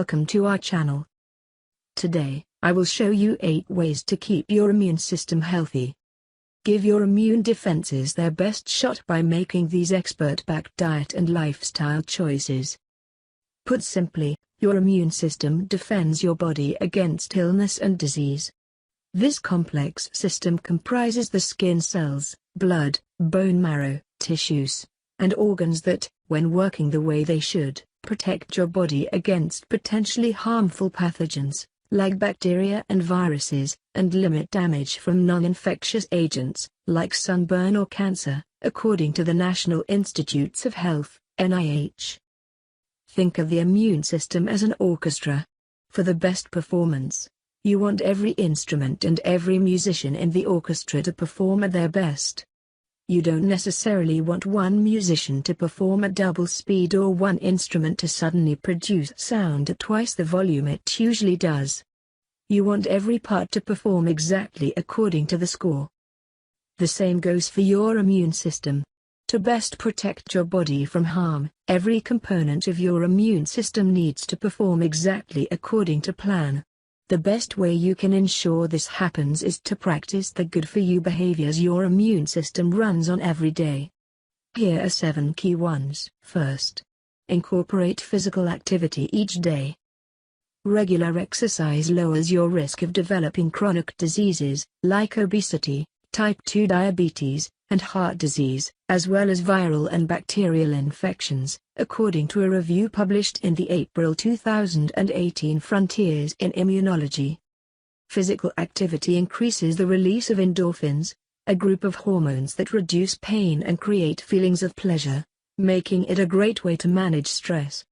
Welcome to our channel. Today, I will show you 8 ways to keep your immune system healthy. Give your immune defenses their best shot by making these expert-backed diet and lifestyle choices. Put simply, your immune system defends your body against illness and disease. This complex system comprises the skin cells, blood, bone marrow, tissues, and organs that, when working the way they should, protect your body against potentially harmful pathogens, like bacteria and viruses, and limit damage from non-infectious agents, like sunburn or cancer, according to the National Institutes of Health, NIH. Think of the immune system as an orchestra. For the best performance, you want every instrument and every musician in the orchestra to perform at their best. You don't necessarily want one musician to perform at double speed or one instrument to suddenly produce sound at twice the volume it usually does. You want every part to perform exactly according to the score. The same goes for your immune system. To best protect your body from harm, every component of your immune system needs to perform exactly according to plan. The best way you can ensure this happens is to practice the good-for-you behaviors your immune system runs on every day. Here are 7 key ones. First, incorporate physical activity each day. Regular exercise lowers your risk of developing chronic diseases, like obesity, type 2 diabetes, and heart disease, as well as viral and bacterial infections, according to a review published in the April 2018 Frontiers in Immunology. Physical activity increases the release of endorphins, a group of hormones that reduce pain and create feelings of pleasure, making it a great way to manage stress.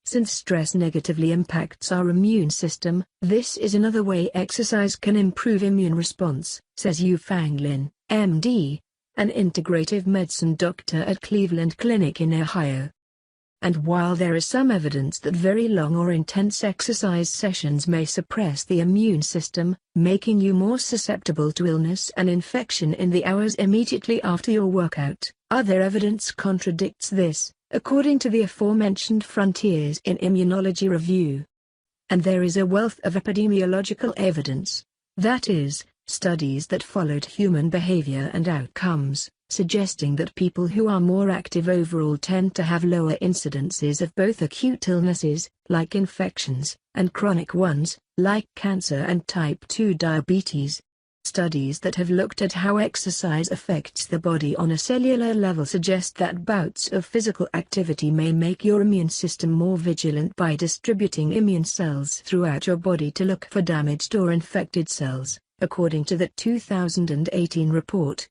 Since stress negatively impacts our immune system, this is another way exercise can improve immune response, says Yu-Fang Lin, MD, an integrative medicine doctor at Cleveland Clinic in Ohio. And while there is some evidence that very long or intense exercise sessions may suppress the immune system, making you more susceptible to illness and infection in the hours immediately after your workout, other evidence contradicts this, according to the aforementioned Frontiers in Immunology review. And there is a wealth of epidemiological evidence, that is, studies that followed human behavior and outcomes, suggesting that people who are more active overall tend to have lower incidences of both acute illnesses, like infections, and chronic ones, like cancer and type 2 diabetes. Studies that have looked at how exercise affects the body on a cellular level suggest that bouts of physical activity may make your immune system more vigilant by distributing immune cells throughout your body to look for damaged or infected cells, according to the 2018 report.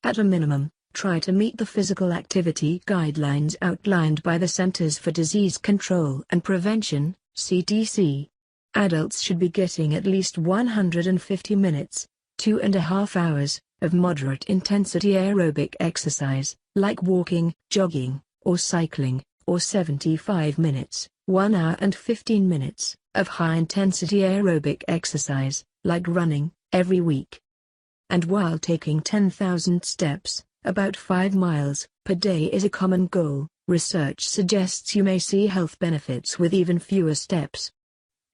At a minimum, try to meet the physical activity guidelines outlined by the Centers for Disease Control and Prevention, CDC. Adults should be getting at least 150 minutes, 2.5 hours, of moderate-intensity aerobic exercise, like walking, jogging, or cycling, or 75 minutes, 1 hour and 15 minutes, of high-intensity aerobic exercise, like running, every week. And while taking 10,000 steps, about 5 miles, per day is a common goal, research suggests you may see health benefits with even fewer steps.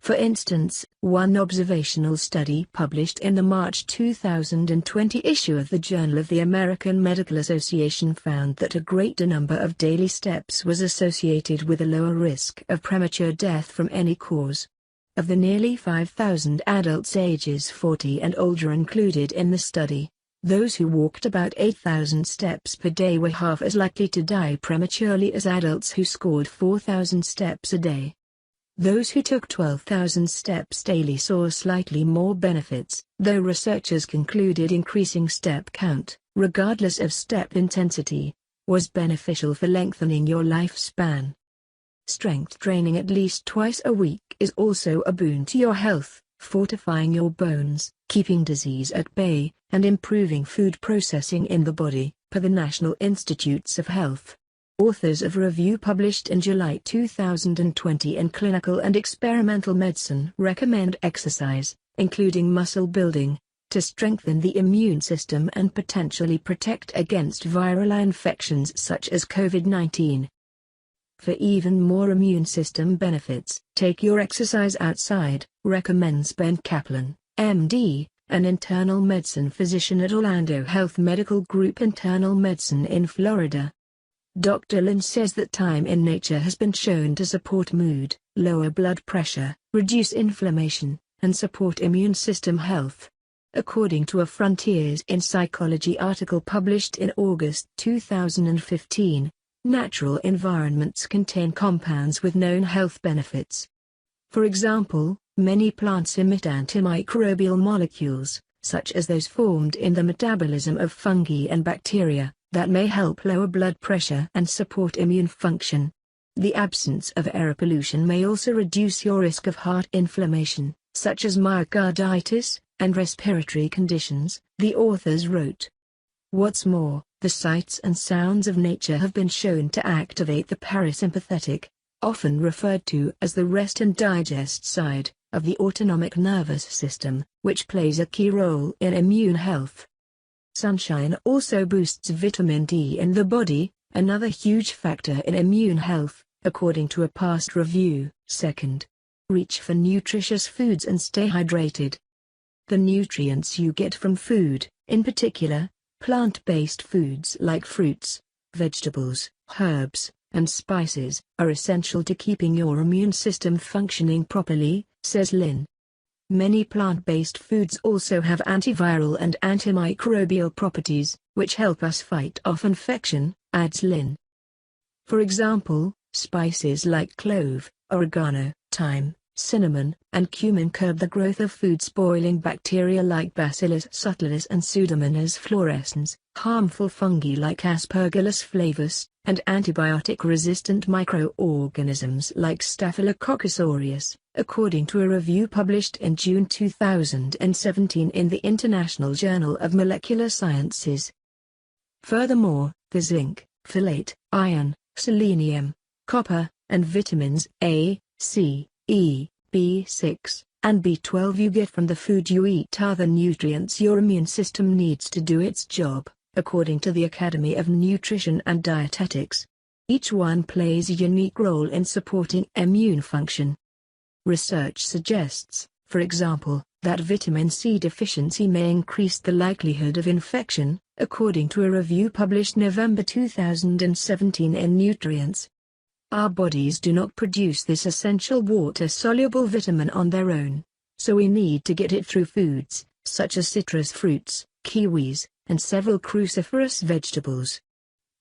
For instance, one observational study published in the March 2020 issue of the Journal of the American Medical Association found that a greater number of daily steps was associated with a lower risk of premature death from any cause. Of the nearly 5,000 adults ages 40 and older included in the study, those who walked about 8,000 steps per day were half as likely to die prematurely as adults who scored 4,000 steps a day. Those who took 12,000 steps daily saw slightly more benefits, though researchers concluded increasing step count, regardless of step intensity, was beneficial for lengthening your lifespan. Strength training at least twice a week is also a boon to your health, fortifying your bones, keeping disease at bay, and improving food processing in the body, per the National Institutes of Health. Authors of a review published in July 2020 in Clinical and Experimental Medicine recommend exercise, including muscle building, to strengthen the immune system and potentially protect against viral infections such as COVID-19. For even more immune system benefits, take your exercise outside, recommends Ben Kaplan, MD, an internal medicine physician at Orlando Health Medical Group Internal Medicine in Florida. Dr. Lin says that time in nature has been shown to support mood, lower blood pressure, reduce inflammation, and support immune system health. According to a Frontiers in Psychology article published in August 2015, natural environments contain compounds with known health benefits. For example, many plants emit antimicrobial molecules, such as those formed in the metabolism of fungi and bacteria, that may help lower blood pressure and support immune function. The absence of air pollution may also reduce your risk of heart inflammation, such as myocarditis, and respiratory conditions, the authors wrote. What's more, the sights and sounds of nature have been shown to activate the parasympathetic, often referred to as the rest and digest side, of the autonomic nervous system, which plays a key role in immune health. Sunshine also boosts vitamin D in the body, another huge factor in immune health, according to a past review. Second, reach for nutritious foods and stay hydrated. The nutrients you get from food, in particular, plant-based foods like fruits, vegetables, herbs, and spices, are essential to keeping your immune system functioning properly, says Lin. Many plant-based foods also have antiviral and antimicrobial properties, which help us fight off infection, adds Lin. For example, spices like clove, oregano, thyme, cinnamon, and cumin curb the growth of food-spoiling bacteria like Bacillus subtilis and Pseudomonas fluorescens, harmful fungi like Aspergillus flavus, and antibiotic-resistant microorganisms like Staphylococcus aureus, according to a review published in June 2017 in the International Journal of Molecular Sciences. Furthermore, the zinc, folate, iron, selenium, copper, and vitamins A, C, E, B6, and B12 you get from the food you eat are the nutrients your immune system needs to do its job, according to the Academy of Nutrition and Dietetics. Each one plays a unique role in supporting immune function. Research suggests, for example, that vitamin C deficiency may increase the likelihood of infection, according to a review published November 2017 in Nutrients. Our bodies do not produce this essential water-soluble vitamin on their own, so we need to get it through foods, such as citrus fruits, kiwis, and several cruciferous vegetables.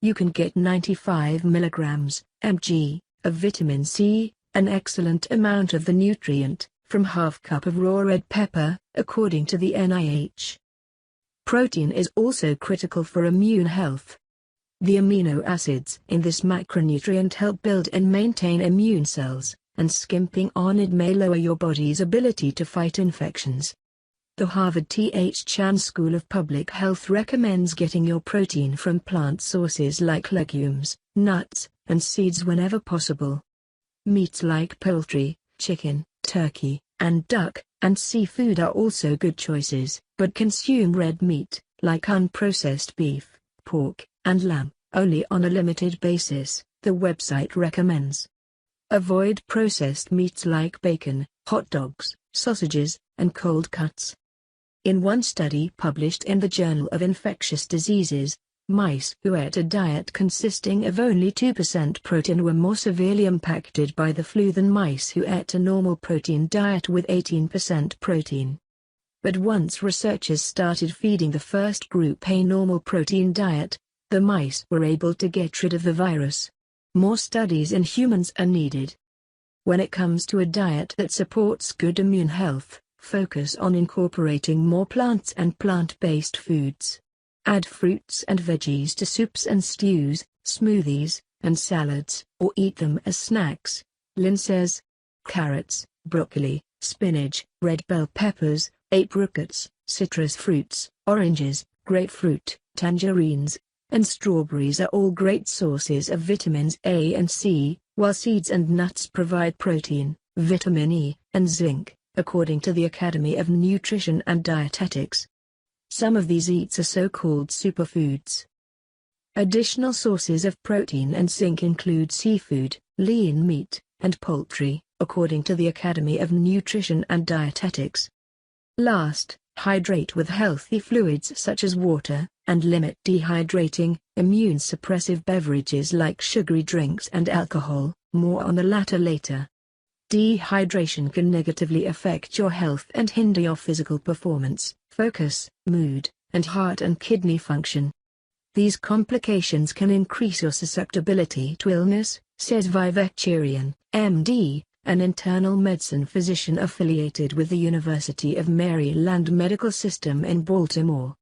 You can get 95 mg, mg, of vitamin C, an excellent amount of the nutrient, from half cup of raw red pepper, according to the NIH. Protein is also critical for immune health. The amino acids in this macronutrient help build and maintain immune cells, and skimping on it may lower your body's ability to fight infections. The Harvard T.H. Chan School of Public Health recommends getting your protein from plant sources like legumes, nuts, and seeds whenever possible. Meats like poultry, chicken, turkey, and duck, and seafood are also good choices, but consume red meat, like unprocessed beef, pork, and lamb, only on a limited basis, the website recommends. Avoid processed meats like bacon, hot dogs, sausages, and cold cuts. In one study published in the Journal of Infectious Diseases, mice who ate a diet consisting of only 2% protein were more severely impacted by the flu than mice who ate a normal protein diet with 18% protein. But once researchers started feeding the first group a normal protein diet, the mice were able to get rid of the virus. More studies in humans are needed. When it comes to a diet that supports good immune health, focus on incorporating more plants and plant-based foods. Add fruits and veggies to soups and stews, smoothies, and salads, or eat them as snacks, Lin says. Carrots, broccoli, spinach, red bell peppers, apricots, citrus fruits, oranges, grapefruit, tangerines, and strawberries are all great sources of vitamins A and C, while seeds and nuts provide protein, vitamin E, and zinc, according to the Academy of Nutrition and Dietetics. Some of these eats are so-called superfoods. Additional sources of protein and zinc include seafood, lean meat, and poultry, according to the Academy of Nutrition and Dietetics. Last, hydrate with healthy fluids such as water, and limit dehydrating, immune-suppressive beverages like sugary drinks and alcohol, more on the latter later. Dehydration can negatively affect your health and hinder your physical performance, focus, mood, and heart and kidney function. These complications can increase your susceptibility to illness, says Vaccinations, MD, an internal medicine physician affiliated with the University of Maryland Medical System in Baltimore.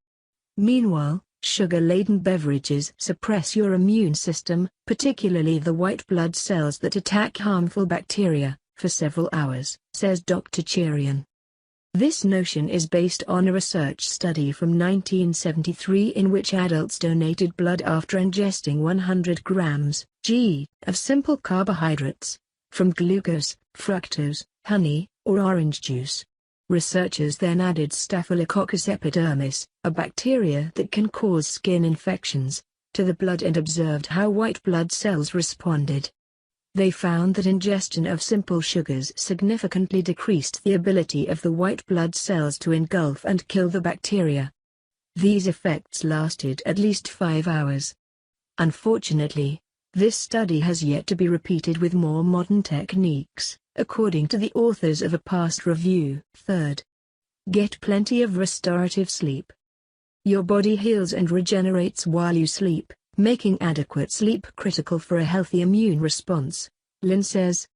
Meanwhile, sugar-laden beverages suppress your immune system, particularly the white blood cells that attack harmful bacteria, for several hours, says Dr. Cherian. This notion is based on a research study from 1973 in which adults donated blood after ingesting 100 grams of simple carbohydrates, from glucose, fructose, honey, or orange juice. Researchers then added Staphylococcus epidermis, a bacteria that can cause skin infections, to the blood and observed how white blood cells responded. They found that ingestion of simple sugars significantly decreased the ability of the white blood cells to engulf and kill the bacteria. These effects lasted at least 5 hours. Unfortunately, this study has yet to be repeated with more modern techniques, according to the authors of a past review. Third, get plenty of restorative sleep. Your body heals and regenerates while you sleep, making adequate sleep critical for a healthy immune response, Lin says.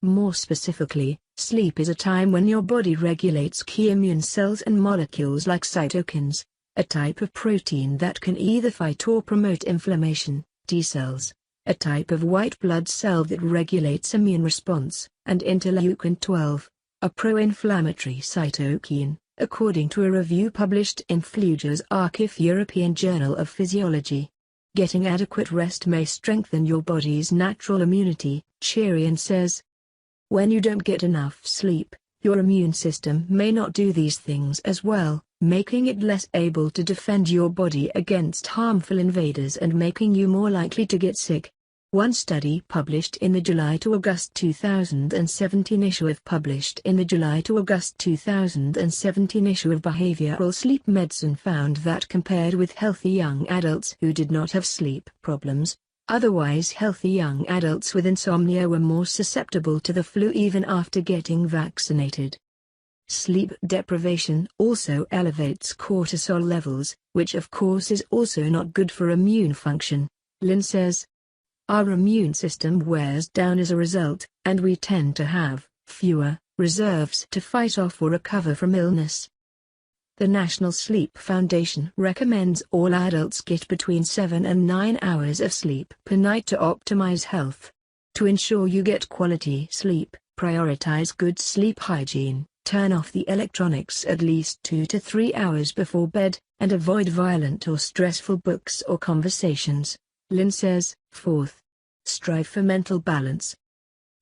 More specifically, sleep is a time when your body regulates key immune cells and molecules like cytokines, a type of protein that can either fight or promote inflammation, T cells, a type of white blood cell that regulates immune response, and interleukin-12, a pro-inflammatory cytokine, according to a review published in Fluger's Archive European Journal of Physiology. Getting adequate rest may strengthen your body's natural immunity, Cherian says. When you don't get enough sleep, your immune system may not do these things as well, making it less able to defend your body against harmful invaders and making you more likely to get sick. One study published in the July to August 2017 issue of Behavioral Sleep Medicine found that compared with healthy young adults who did not have sleep problems, otherwise healthy young adults with insomnia were more susceptible to the flu even after getting vaccinated. Sleep deprivation also elevates cortisol levels, which of course is also not good for immune function, Lin says. Our immune system wears down as a result, and we tend to have fewer reserves to fight off or recover from illness. The National Sleep Foundation recommends all adults get between 7 and 9 hours of sleep per night to optimize health. To ensure you get quality sleep, prioritize good sleep hygiene, turn off the electronics at least 2 to 3 hours before bed, and avoid violent or stressful books or conversations, Lin says. Fourth, strive for mental balance.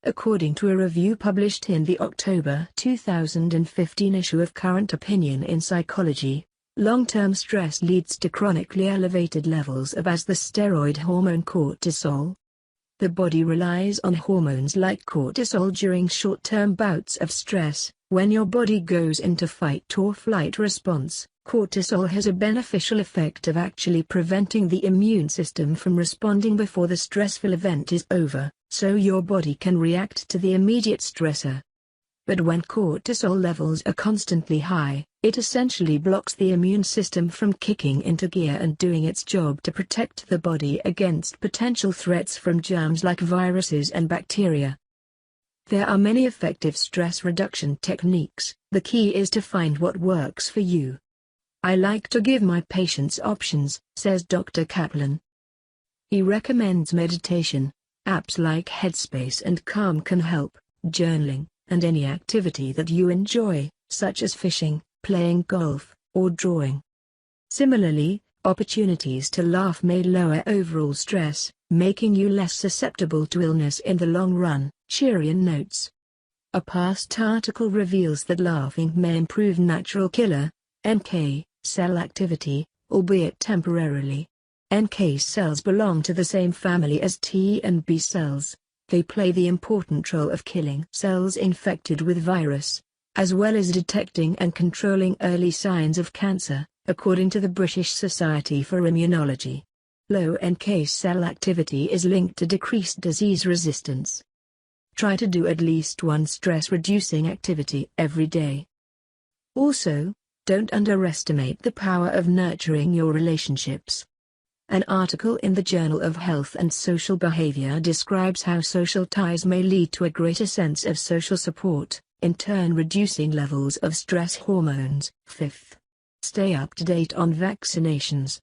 According to a review published in the October 2015 issue of Current Opinion in Psychology, long-term stress leads to chronically elevated levels of the steroid hormone cortisol. The body relies on hormones like cortisol during short-term bouts of stress. When your body goes into fight or flight response, cortisol has a beneficial effect of actually preventing the immune system from responding before the stressful event is over, so your body can react to the immediate stressor. But when cortisol levels are constantly high, it essentially blocks the immune system from kicking into gear and doing its job to protect the body against potential threats from germs like viruses and bacteria. There are many effective stress reduction techniques. The key is to find what works for you. I like to give my patients options, says Dr. Kaplan. He recommends meditation. Apps like Headspace and Calm can help, journaling, and any activity that you enjoy, such as fishing, playing golf, or drawing. Similarly, opportunities to laugh may lower overall stress, making you less susceptible to illness in the long run, Cherian notes. A past article reveals that laughing may improve natural killer NK cell activity, albeit temporarily. NK cells belong to the same family as T and B cells. They play the important role of killing cells infected with virus, as well as detecting and controlling early signs of cancer, according to the British Society for Immunology. Low NK cell activity is linked to decreased disease resistance. Try to do at least one stress-reducing activity every day. Also, don't underestimate the power of nurturing your relationships. An article in the Journal of Health and Social Behavior describes how social ties may lead to a greater sense of social support, in turn reducing levels of stress hormones. 5th. Stay up to date on vaccinations.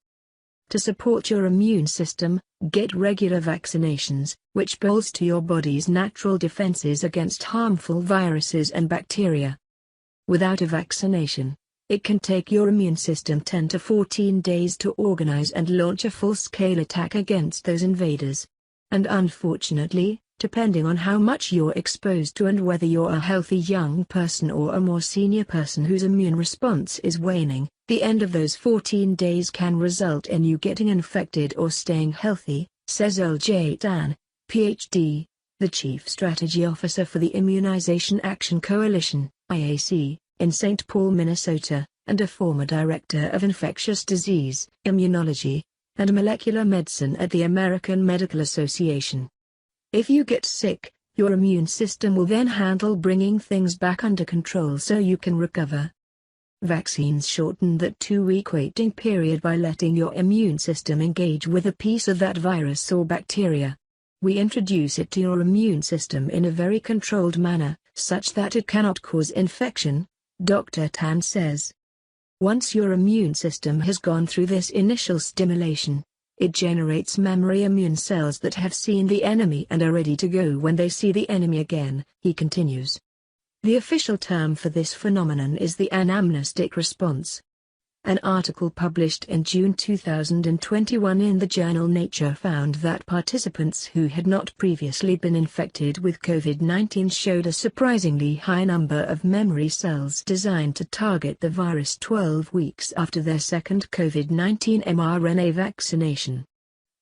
To support your immune system, get regular vaccinations, which bolster your body's natural defenses against harmful viruses and bacteria. Without a vaccination, it can take your immune system 10 to 14 days to organize and launch a full-scale attack against those invaders. And unfortunately, depending on how much you're exposed to and whether you're a healthy young person or a more senior person whose immune response is waning, the end of those 14 days can result in you getting infected or staying healthy, says L.J. Dan, Ph.D., the Chief Strategy Officer for the Immunization Action Coalition, IAC, in St. Paul, Minnesota, and a former Director of Infectious Disease, Immunology, and Molecular Medicine at the American Medical Association. If you get sick, your immune system will then handle bringing things back under control so you can recover. Vaccines shorten that 2-week waiting period by letting your immune system engage with a piece of that virus or bacteria. We introduce it to your immune system in a very controlled manner, such that it cannot cause infection, Dr. Tan says. Once your immune system has gone through this initial stimulation, it generates memory immune cells that have seen the enemy and are ready to go when they see the enemy again, he continues. The official term for this phenomenon is the anamnestic response. An article published in June 2021 in the journal Nature found that participants who had not previously been infected with COVID-19 showed a surprisingly high number of memory cells designed to target the virus 12 weeks after their second COVID-19 mRNA vaccination.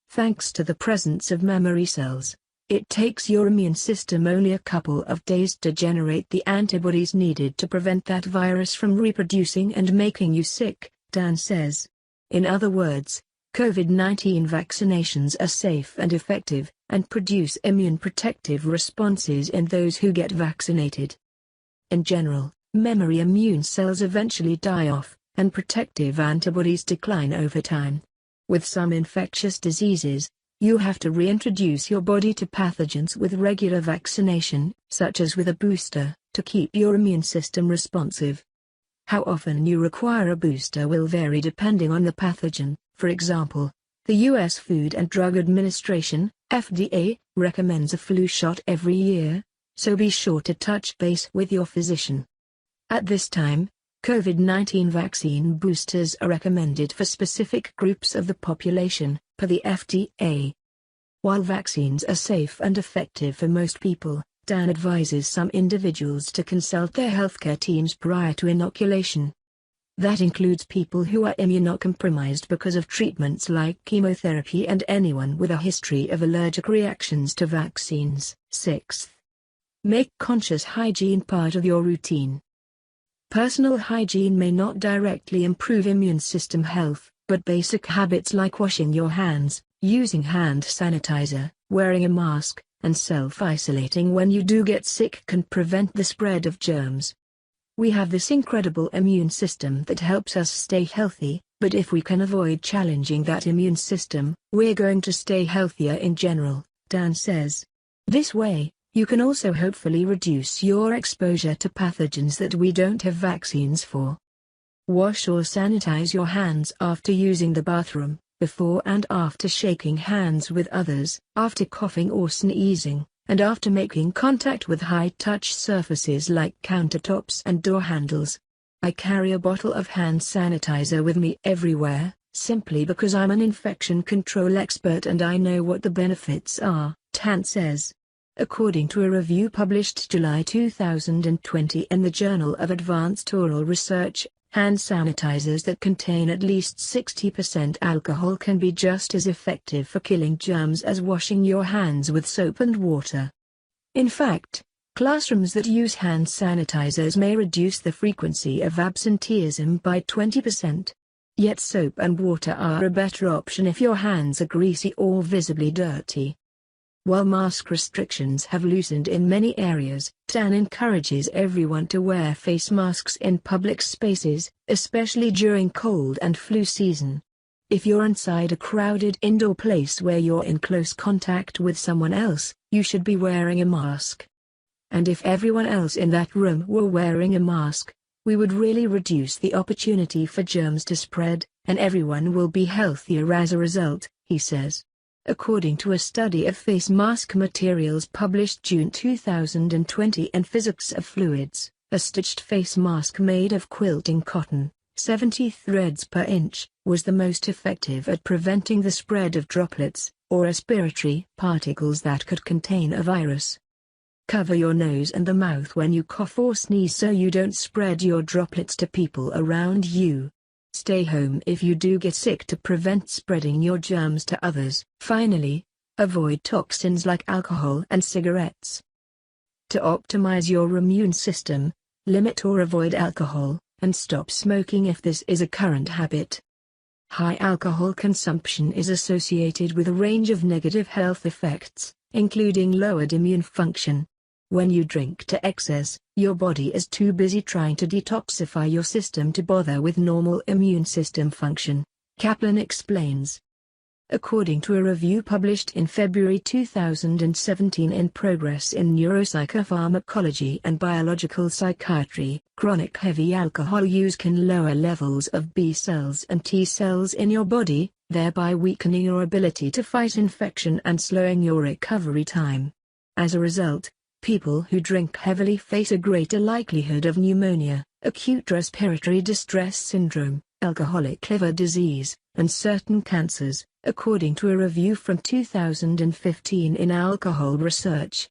Thanks to the presence of memory cells, it takes your immune system only a couple of days to generate the antibodies needed to prevent that virus from reproducing and making you sick, Dan says. In other words, COVID-19 vaccinations are safe and effective, and produce immune protective responses in those who get vaccinated. In general, memory immune cells eventually die off, and protective antibodies decline over time. With some infectious diseases, you have to reintroduce your body to pathogens with regular vaccination, such as with a booster, to keep your immune system responsive. How often you require a booster will vary depending on the pathogen. For example, the U.S. Food and Drug Administration, FDA, recommends a flu shot every year, so be sure to touch base with your physician. At this time, COVID-19 vaccine boosters are recommended for specific groups of the population, per the FDA. While vaccines are safe and effective for most people, Dan advises some individuals to consult their healthcare teams prior to inoculation. That includes people who are immunocompromised because of treatments like chemotherapy and anyone with a history of allergic reactions to vaccines. 6th. Make conscious hygiene part of your routine. Personal hygiene may not directly improve immune system health, but basic habits like washing your hands, using hand sanitizer, wearing a mask, and self-isolating when you do get sick can prevent the spread of germs. We have this incredible immune system that helps us stay healthy, but if we can avoid challenging that immune system, we're going to stay healthier in general, Dan says. This way, you can also hopefully reduce your exposure to pathogens that we don't have vaccines for. Wash or sanitize your hands after using the bathroom, before and after shaking hands with others, after coughing or sneezing, and after making contact with high-touch surfaces like countertops and door handles. I carry a bottle of hand sanitizer with me everywhere, simply because I'm an infection control expert and I know what the benefits are, Tan says. According to a review published July 2020 in the Journal of Advanced Oral Research, hand sanitizers that contain at least 60% alcohol can be just as effective for killing germs as washing your hands with soap and water. In fact, classrooms that use hand sanitizers may reduce the frequency of absenteeism by 20%. Yet soap and water are a better option if your hands are greasy or visibly dirty. While mask restrictions have loosened in many areas, TAN encourages everyone to wear face masks in public spaces, especially during cold and flu season. If you're inside a crowded indoor place where you're in close contact with someone else, you should be wearing a mask. And if everyone else in that room were wearing a mask, we would really reduce the opportunity for germs to spread, and everyone will be healthier as a result, he says. According to a study of face mask materials published June 2020 in Physics of Fluids, a stitched face mask made of quilting cotton, 70 threads per inch, was the most effective at preventing the spread of droplets, or respiratory particles that could contain a virus. Cover your nose and the mouth when you cough or sneeze so you don't spread your droplets to people around you. Stay home if you do get sick to prevent spreading your germs to others. Finally, avoid toxins like alcohol and cigarettes. To optimize your immune system, limit or avoid alcohol, and stop smoking if this is a current habit. High alcohol consumption is associated with a range of negative health effects, including lowered immune function. When you drink to excess, your body is too busy trying to detoxify your system to bother with normal immune system function, Kaplan explains. According to a review published in February 2017 in Progress in Neuropsychopharmacology and Biological Psychiatry, chronic heavy alcohol use can lower levels of B cells and T cells in your body, thereby weakening your ability to fight infection and slowing your recovery time. As a result, people who drink heavily face a greater likelihood of pneumonia, acute respiratory distress syndrome, alcoholic liver disease, and certain cancers, according to a review from 2015 in Alcohol Research.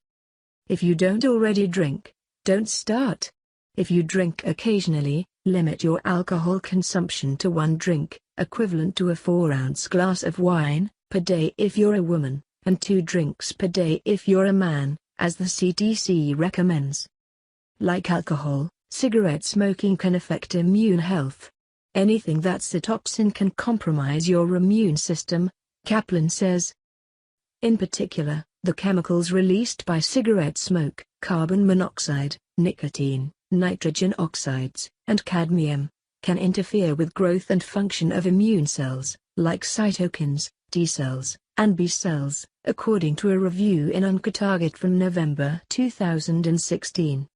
If you don't already drink, don't start. If you drink occasionally, limit your alcohol consumption to 1 drink, equivalent to a 4-ounce glass of wine, per day if you're a woman, and 2 drinks per day if you're a man, as the CDC recommends. Like alcohol, cigarette smoking can affect immune health. Anything that's a toxin can compromise your immune system, Kaplan says. In particular, the chemicals released by cigarette smoke, carbon monoxide, nicotine, nitrogen oxides, and cadmium, can interfere with growth and function of immune cells, like cytokines, T cells, and B cells, according to a review in Oncotarget from November 2016.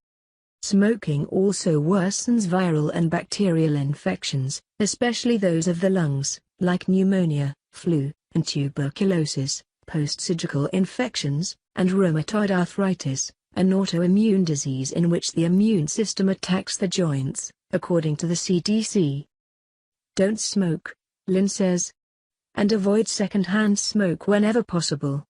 Smoking also worsens viral and bacterial infections, especially those of the lungs, like pneumonia, flu, and tuberculosis, post-surgical infections, and rheumatoid arthritis, an autoimmune disease in which the immune system attacks the joints, according to the CDC. Don't smoke, Lynn says. And avoid second-hand smoke whenever possible.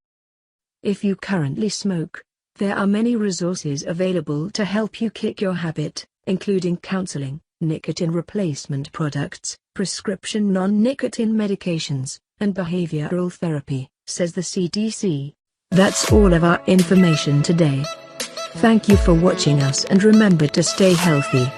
If you currently smoke, there are many resources available to help you kick your habit, including counseling, nicotine replacement products, prescription non-nicotine medications, and behavioral therapy, says the CDC. That's all of our information today. Thank you for watching us and remember to stay healthy.